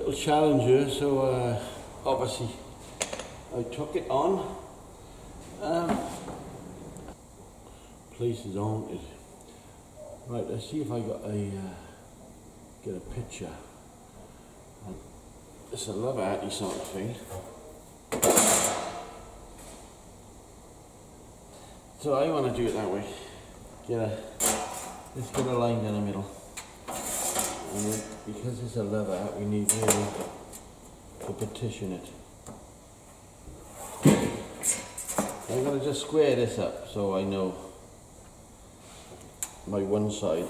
little challenge here, so obviously I took it on. Place is haunted. Right, let's see if I got a get a picture. It's a love arty sort of thing. So I want to do it that way. Let's get a line down the middle. And then, because it's a love art, we need really to petition it. I'm going to just square this up so I know my one side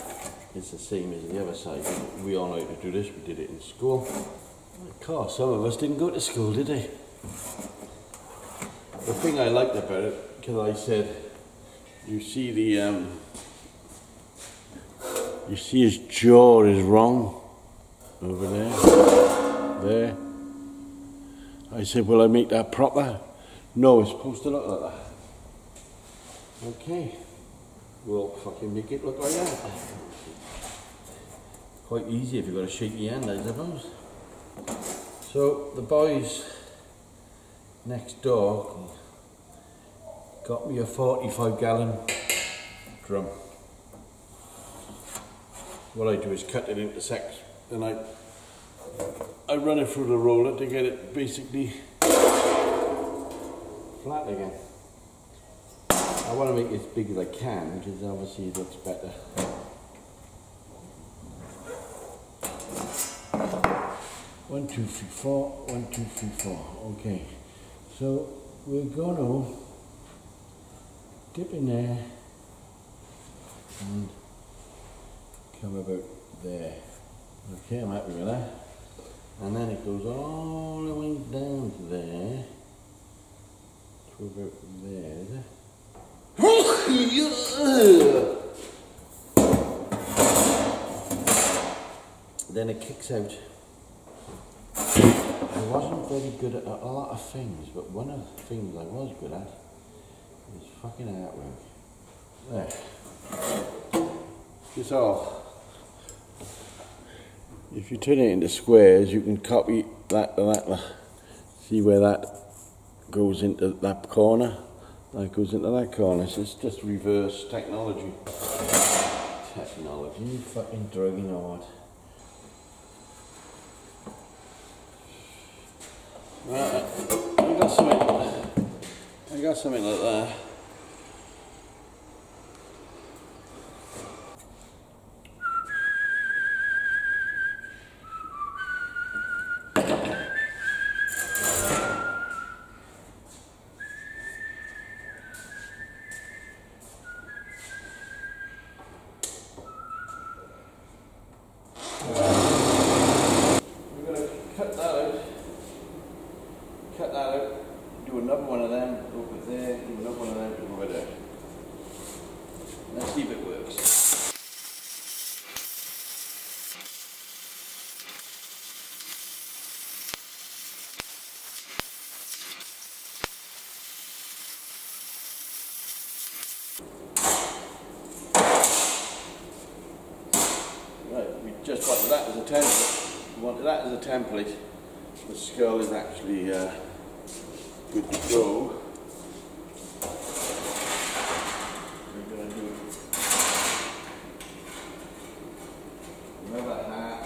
is the same as the other side. We all know how to do this, we did it in school. Of course, some of us didn't go to school, did they? The thing I liked about it, because I said, you see you see his jaw is wrong over there. There. I said, will I make that proper? No, it's supposed to look like that. Okay. We'll fucking make it look like that. Quite easy if you've got a shaky hand, I suppose. So the boys next door got me a 45-gallon drum. What I do is cut it into sections, and I run it through the roller to get it basically flat again. I want to make it as big as I can because obviously it looks better. 1, 2, 3, 4. 1, 2, 3, 4. Okay, so we're gonna dip in there and come about there. Okay, I'm happy with that. And then it goes all the way down to there. To about there, is it? Then it kicks out. I wasn't very good at a lot of things, but one of the things I was good at is fucking artwork. There. It's all. If you turn it into squares, you can copy that to that. See where that goes into that corner? That goes into that corner. So it's just reverse technology. Technology, fucking drugging hard. Right, I got something like that. Cut that out, do another one of them over there, do another one of them over there. Let's see if it works. Right, we just wanted that as a template. We wanted that as a template. The skull is actually good to go. We're going to do another hat.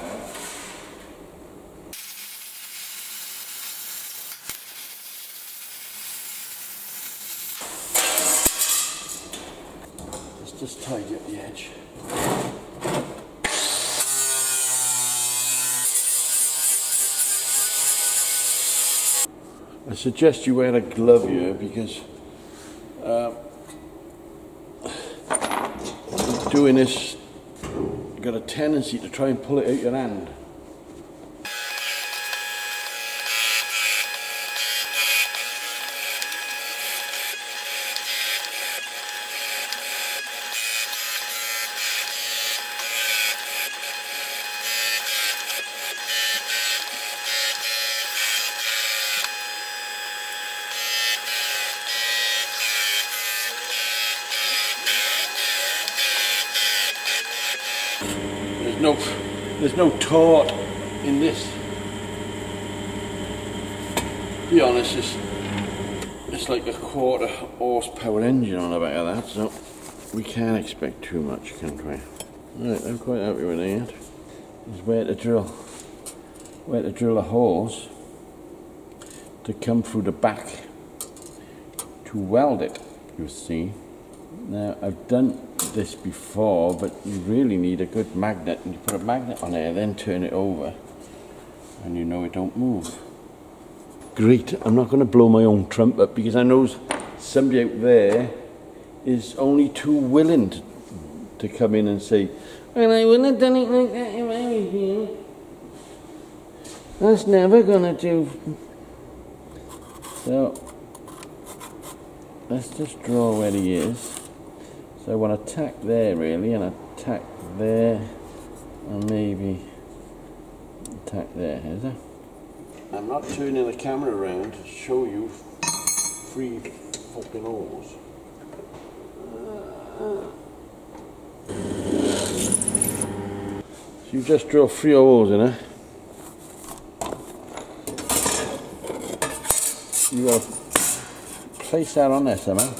Let's just tidy up the edge. I suggest you wear a glove here because doing this, you've got a tendency to try and pull it out your hand. There's no taut in this. be honest, it's like a 1/4 horsepower engine on the back of that, so we can't expect too much, can we? Right, I'm quite happy with that. Is where to drill the holes to come through the back to weld it, you see. Now, I've done this before, but you really need a good magnet, and you put a magnet on there, then turn it over, and you know it don't move. Great, I'm not going to blow my own trumpet, because I know somebody out there is only too willing to come in and say, well, I wouldn't have done it like that if I was you. That's never going to do. So, let's just draw where he is. So I want to tack there really, and a tack there, and maybe a tack there, is it? I'm not turning the camera around to show you 3 fucking holes. So you just drill 3 holes in it. You got to place that on there somehow,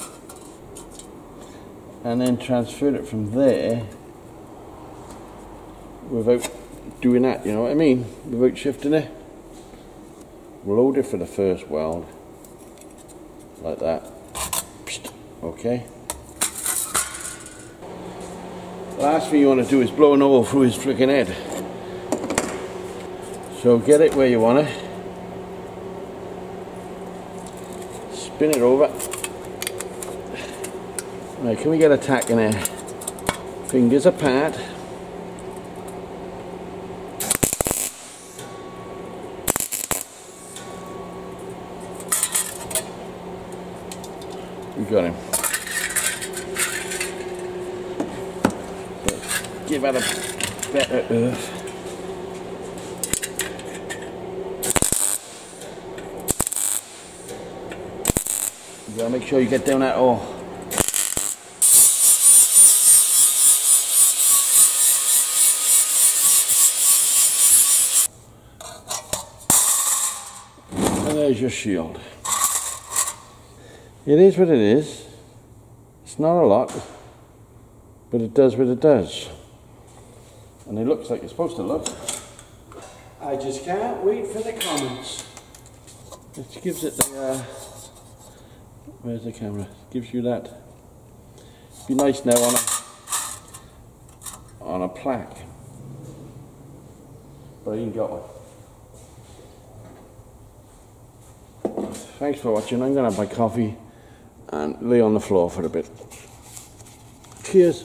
and then transfer it from there without doing that, you know what I mean? Without shifting it. Load it for the first weld, like that. Okay. The last thing you want to do is blow an hole through his freaking head. So get it where you want it. Spin it over. Right, can we get a tack in there? Fingers apart. We got him. Let's give that a better earth. You gotta make sure you get down that hole. And there's your shield. It is what it is. It's not a lot, but it does what it does. And it looks like it's supposed to look. I just can't wait for the comments. It gives it the, where's the camera? Gives you that. It'd be nice now on a plaque. But I ain't got one. Thanks for watching. I'm going to have my coffee and lay on the floor for a bit. Cheers.